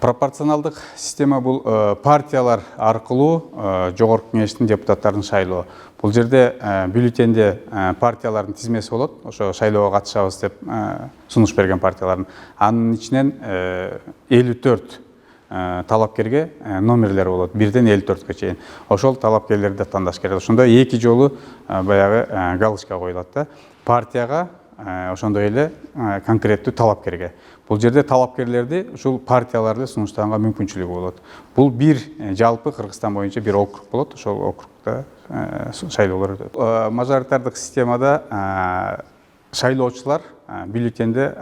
Пропорционалдык система бул партиялар аркылуу жогорку кеңештин депутаттарын шайлоо. Бул жерде бюллетенде партиялардын тизмеси болот. Ошо шайлоого катышабыз деп сунуш берген партиялардын. Анын ичинен 54 талапкерге номерлер болот. 1-ден 54-ке чейин. Ошол талапкерлерди тандаш керек. Ошондо 2 жолу баягы галочка коюлат да. Партияга ошондой эле конкреттүү талапкерге. Бул жерде талапкерлерди ушул партияларды сунуштаганга мүмкүнчүлүгү болот. Бул бир жалпы Кыргызстан боюнча бир округ болот. Ошол округда шайлоолор өтөт. Мажоритардык системада шайлоочулар бюллетенде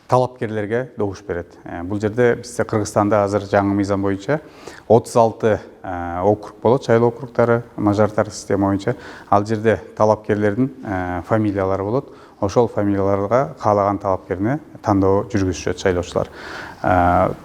талапкерлерге добуш берет. Бул жерде бизде Кыргызстанда азыр жаңы мыйзам боюнча 36 округ болот, шайлоо округдары мажоритардык система боюнча. Ал жерде талапкерлердин фамилиялары болот. Ошол фамилияларга каалаган талапкерне тандоо жүргүзүшөт шайлоочулар.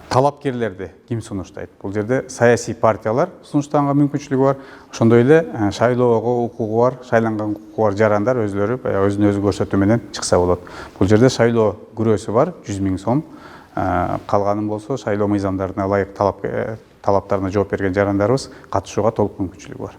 Талапкерлерди ким сунуштайт? Бул жерде саясий партиялар сунуштаганга мүмкүнчүлүгү бар. Ошондой эле шайлоого укугу бар, шайланган укугу бар жарандар өзлөрү өзүнө өзү көрсөтүү менен чыкса болот. Бул жерде шайлоо күрөөсү бар 100 000 сом. Калганын болсо шайлоо мыйзамдарына ылайык талаптарына жооп берген жарандарыбыз катышууга толук мүмкүнчүлүгү бар.